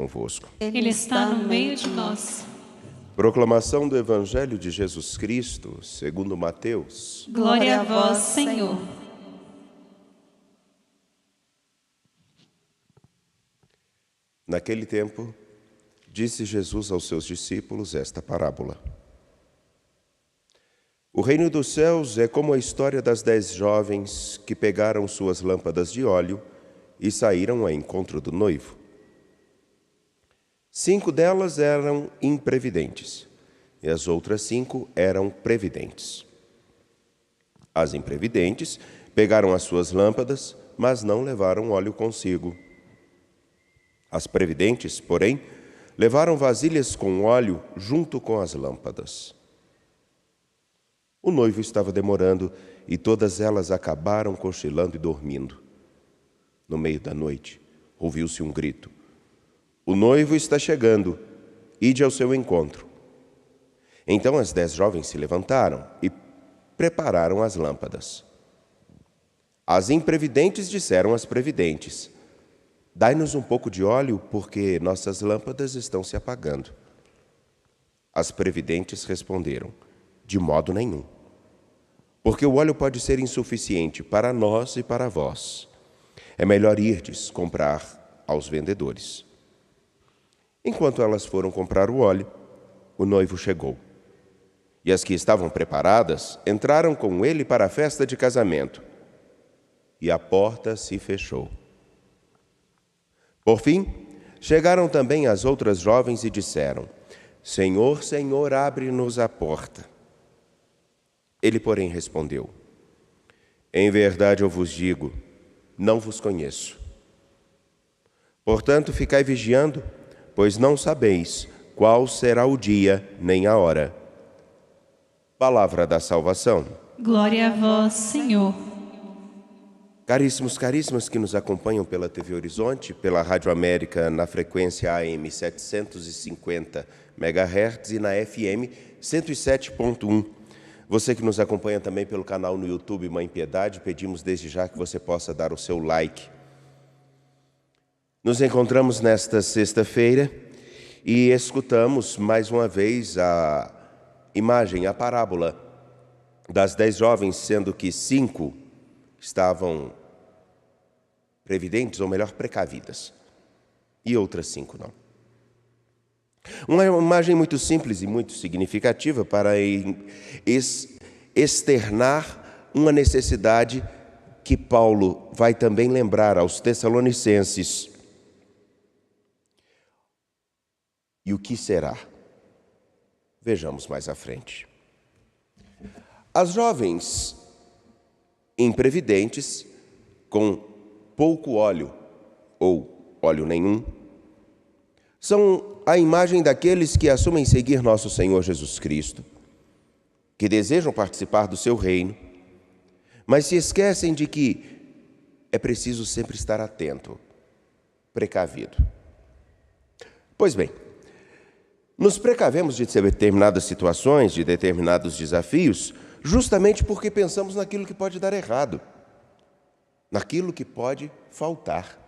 convosco. Ele está no meio de nós. Proclamação do Evangelho de Jesus Cristo, segundo Mateus. Glória a vós, Senhor. Naquele tempo, disse Jesus aos seus discípulos esta parábola. O reino dos céus é como a história das 10 jovens que pegaram suas lâmpadas de óleo e saíram ao encontro do noivo. 5 delas eram imprevidentes e as outras 5 eram previdentes. As imprevidentes pegaram as suas lâmpadas, mas não levaram óleo consigo. As previdentes, porém, levaram vasilhas com óleo junto com as lâmpadas. O noivo estava demorando e todas elas acabaram cochilando e dormindo. No meio da noite, ouviu-se um grito: "O noivo está chegando, ide ao seu encontro." Então as 10 jovens se levantaram e prepararam as lâmpadas. As imprevidentes disseram às previdentes: "Dai-nos um pouco de óleo, porque nossas lâmpadas estão se apagando." As previdentes responderam: "De modo nenhum, porque o óleo pode ser insuficiente para nós e para vós. É melhor irdes comprar aos vendedores." Enquanto elas foram comprar o óleo, o noivo chegou. E as que estavam preparadas entraram com ele para a festa de casamento. E a porta se fechou. Por fim, chegaram também as outras jovens e disseram: "Senhor, Senhor, abre-nos a porta." Ele, porém, respondeu: "Em verdade eu vos digo, não vos conheço. Portanto, ficai vigiando, pois não sabeis qual será o dia nem a hora." Palavra da salvação. Glória a vós, Senhor. Caríssimos, caríssimas que nos acompanham pela TV Horizonte, pela Rádio América na frequência AM 750 MHz e na FM 107.1. Você que nos acompanha também pelo canal no YouTube Mãe Piedade, pedimos desde já que você possa dar o seu like. Nos encontramos nesta sexta-feira e escutamos mais uma vez a imagem, a parábola das 10 jovens, sendo que 5 estavam previdentes, ou melhor, precavidas, e outras 5 não. Uma imagem muito simples e muito significativa para externar uma necessidade que Paulo vai também lembrar aos Tessalonicenses. E o que será? Vejamos mais à frente. As jovens imprevidentes, com pouco óleo ou óleo nenhum, são a imagem daqueles que assumem seguir nosso Senhor Jesus Cristo, que desejam participar do seu reino, mas se esquecem de que é preciso sempre estar atento, precavido. Pois bem, nos precavemos de determinadas situações, de determinados desafios, justamente porque pensamos naquilo que pode dar errado, naquilo que pode faltar.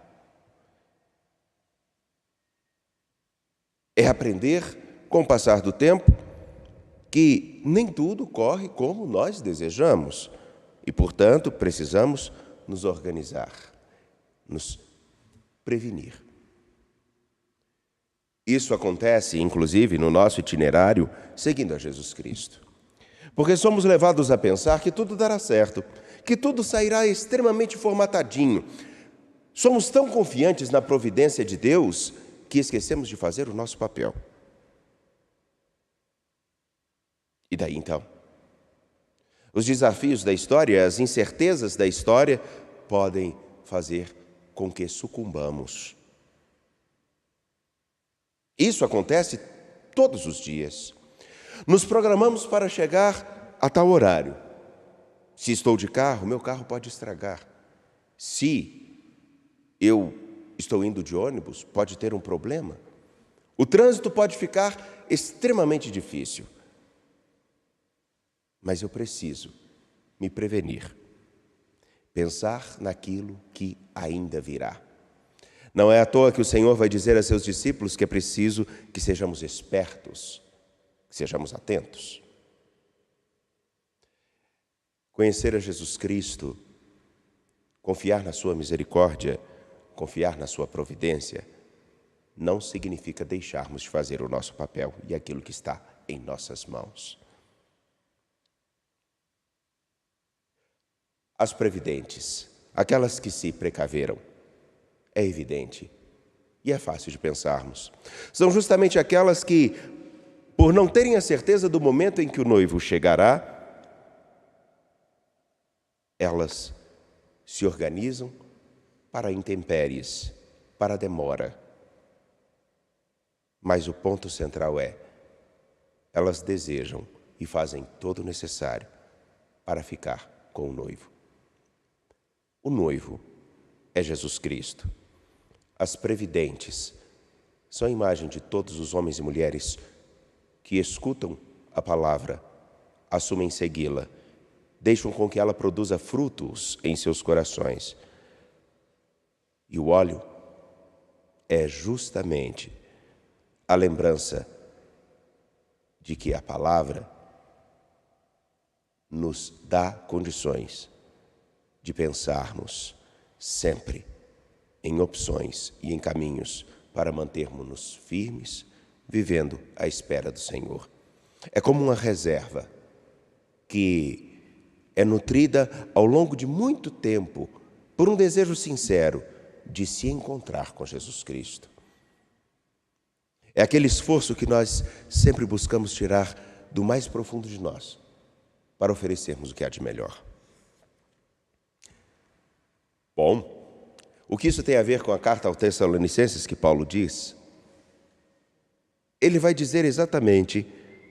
É aprender, com o passar do tempo, que nem tudo corre como nós desejamos e, portanto, precisamos nos organizar, nos prevenir. Isso acontece, inclusive, no nosso itinerário, seguindo a Jesus Cristo. Porque somos levados a pensar que tudo dará certo, que tudo sairá extremamente formatadinho. Somos tão confiantes na providência de Deus que esquecemos de fazer o nosso papel. E daí então? Os desafios da história, as incertezas da história podem fazer com que sucumbamos. Isso acontece todos os dias. Nos programamos para chegar a tal horário. Se estou de carro, meu carro pode estragar. Se eu estou indo de ônibus, pode ter um problema. O trânsito pode ficar extremamente difícil. Mas eu preciso me prevenir. Pensar naquilo que ainda virá. Não é à toa que o Senhor vai dizer a seus discípulos que é preciso que sejamos espertos, que sejamos atentos. Conhecer a Jesus Cristo, confiar na sua misericórdia, confiar na sua providência, não significa deixarmos de fazer o nosso papel e aquilo que está em nossas mãos. As previdentes, aquelas que se precaveram, é evidente e é fácil de pensarmos. São justamente aquelas que, por não terem a certeza do momento em que o noivo chegará, elas se organizam para intempéries, para a demora. Mas o ponto central é, elas desejam e fazem todo o necessário para ficar com o noivo. O noivo é Jesus Cristo. As previdentes são a imagem de todos os homens e mulheres que escutam a palavra, assumem segui-la, deixam com que ela produza frutos em seus corações. E o óleo é justamente a lembrança de que a palavra nos dá condições de pensarmos sempre em opções e em caminhos para mantermos-nos firmes, vivendo à espera do Senhor. É como uma reserva que é nutrida ao longo de muito tempo por um desejo sincero de se encontrar com Jesus Cristo. É aquele esforço que nós sempre buscamos tirar do mais profundo de nós para oferecermos o que há de melhor. Bom, o que isso tem a ver com a carta aos Tessalonicenses que Paulo diz? Ele vai dizer exatamente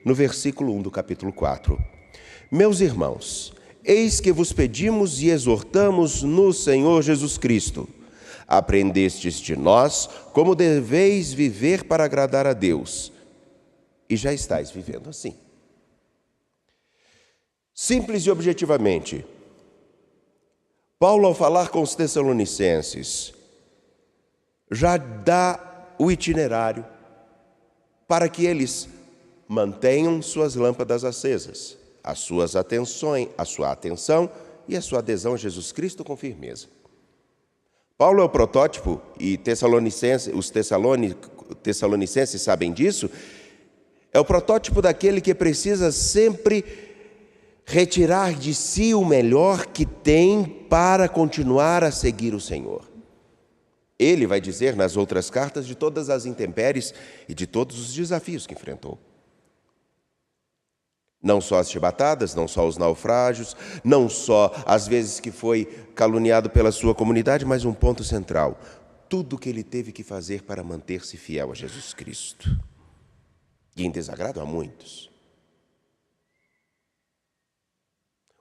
no versículo 1 do capítulo 4. Meus irmãos, eis que vos pedimos e exortamos no Senhor Jesus Cristo. Aprendestes de nós como deveis viver para agradar a Deus, e já estáis vivendo assim. Simples e objetivamente, Paulo, ao falar com os Tessalonicenses, já dá o itinerário para que eles mantenham suas lâmpadas acesas, a sua atenção e a sua adesão a Jesus Cristo com firmeza. Paulo é o protótipo, e os Tessalonicenses sabem disso, é o protótipo daquele que precisa sempre retirar de si o melhor que tem para continuar a seguir o Senhor. Ele vai dizer nas outras cartas de todas as intempéries e de todos os desafios que enfrentou. Não só as chibatadas, não só os naufrágios, não só as vezes que foi caluniado pela sua comunidade, mas um ponto central: tudo o que ele teve que fazer para manter-se fiel a Jesus Cristo. E em desagrado a muitos.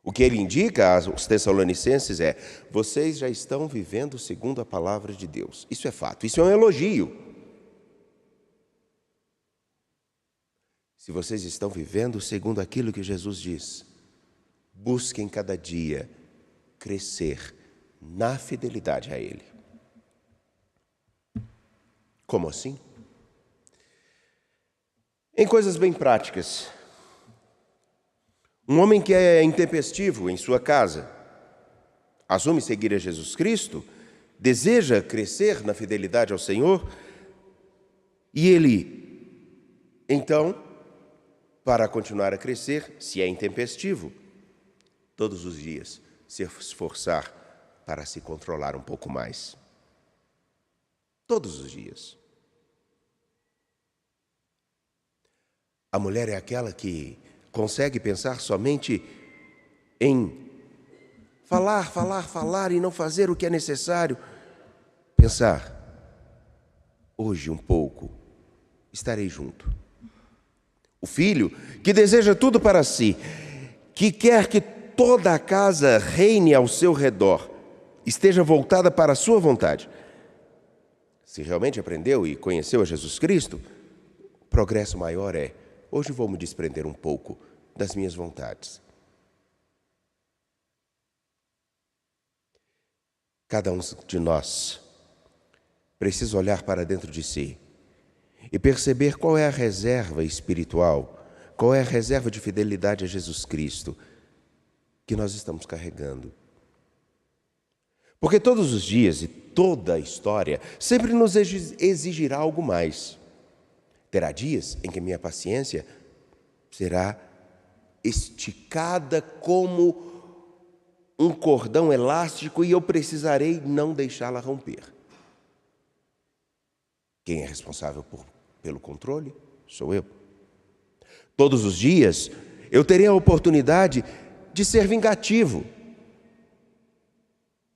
O que ele indica aos Tessalonicenses é: vocês já estão vivendo segundo a palavra de Deus. Isso é fato, isso é um elogio. Se vocês estão vivendo segundo aquilo que Jesus diz, busquem cada dia crescer na fidelidade a Ele. Como assim? Em coisas bem práticas. Um homem que é intempestivo em sua casa, assume seguir a Jesus Cristo, deseja crescer na fidelidade ao Senhor, e ele, então, para continuar a crescer, se é intempestivo, todos os dias se esforçar para se controlar um pouco mais. Todos os dias. A mulher é aquela que consegue pensar somente em falar e não fazer o que é necessário. Pensar, hoje um pouco, estarei junto. O filho que deseja tudo para si, que quer que toda a casa reine ao seu redor, esteja voltada para a sua vontade. Se realmente aprendeu e conheceu a Jesus Cristo, o progresso maior é: hoje vou me desprender um pouco das minhas vontades. Cada um de nós precisa olhar para dentro de si e perceber qual é a reserva espiritual, qual é a reserva de fidelidade a Jesus Cristo que nós estamos carregando. Porque todos os dias e toda a história sempre nos exigirá algo mais. Terá dias em que minha paciência será esticada como um cordão elástico e eu precisarei não deixá-la romper. Quem é responsável pelo controle? Sou eu. Todos os dias eu terei a oportunidade de ser vingativo.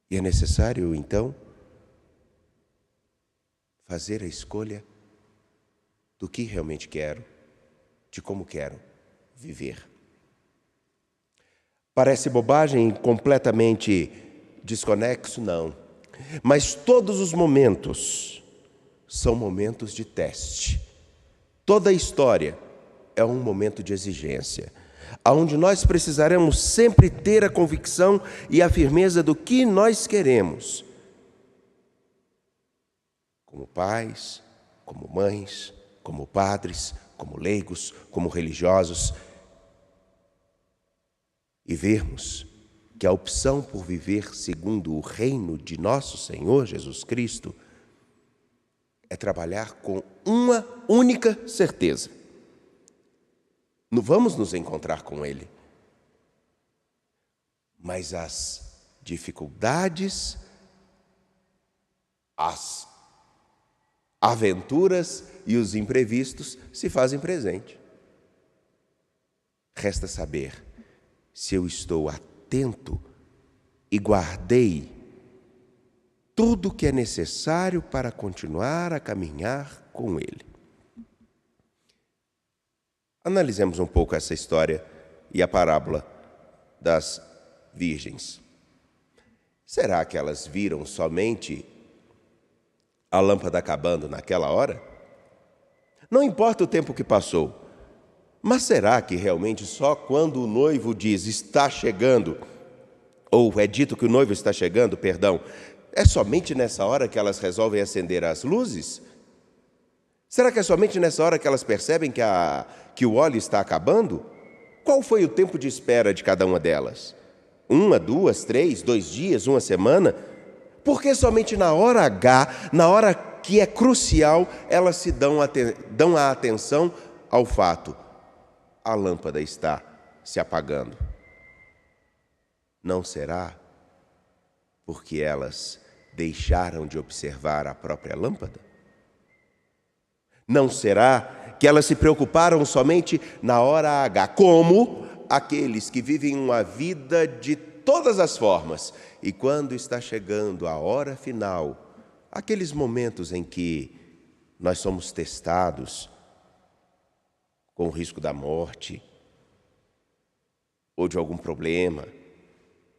E é necessário, então, fazer a escolha do que realmente quero, de como quero viver. Parece bobagem, completamente desconexo? Não. Mas todos os momentos são momentos de teste. Toda a história é um momento de exigência, onde nós precisaremos sempre ter a convicção e a firmeza do que nós queremos. Como pais, como mães, como padres, como leigos, como religiosos. E vermos que a opção por viver segundo o reino de nosso Senhor Jesus Cristo é trabalhar com uma única certeza. Não vamos nos encontrar com Ele. Mas as dificuldades, as aventuras e os imprevistos se fazem presente. Resta saber se eu estou atento e guardei tudo o que é necessário para continuar a caminhar com Ele. Analisemos um pouco essa história e a parábola das virgens. Será que elas viram somente a lâmpada acabando naquela hora? Não importa o tempo que passou, mas será que realmente só quando o noivo diz está chegando, ou é dito que o noivo está chegando, é somente nessa hora que elas resolvem acender as luzes? Será que é somente nessa hora que elas percebem que o óleo está acabando? Qual foi o tempo de espera de cada uma delas? 1, 2, 3, 2 dias, 1 semana? Por que somente na hora H, na hora que é crucial, elas se dão a atenção ao fato? A lâmpada está se apagando. Não será porque elas deixaram de observar a própria lâmpada? Não será que elas se preocuparam somente na hora H, como aqueles que vivem uma vida de todas as formas, e quando está chegando a hora final, aqueles momentos em que nós somos testados com o risco da morte, ou de algum problema,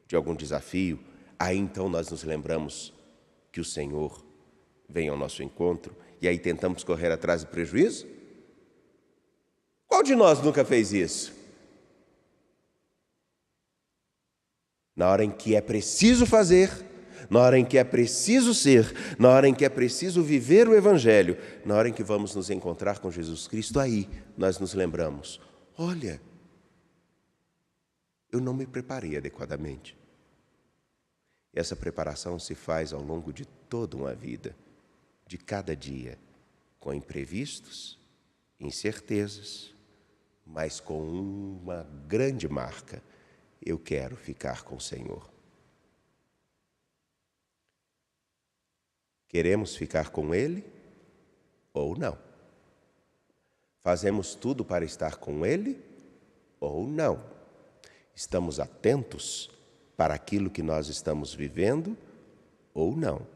de algum desafio, aí então nós nos lembramos que o Senhor vem ao nosso encontro e aí tentamos correr atrás do prejuízo? Qual de nós nunca fez isso? Na hora em que é preciso fazer, na hora em que é preciso ser, na hora em que é preciso viver o Evangelho, na hora em que vamos nos encontrar com Jesus Cristo, aí nós nos lembramos, olha, eu não me preparei adequadamente. Essa preparação se faz ao longo de toda uma vida, de cada dia, com imprevistos, incertezas, mas com uma grande marca: eu quero ficar com o Senhor. Queremos ficar com Ele ou não? Fazemos tudo para estar com Ele ou não? Estamos atentos para aquilo que nós estamos vivendo ou não?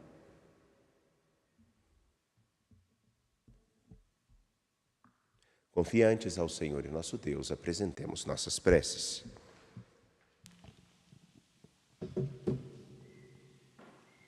Confiantes ao Senhor e nosso Deus, apresentemos nossas preces.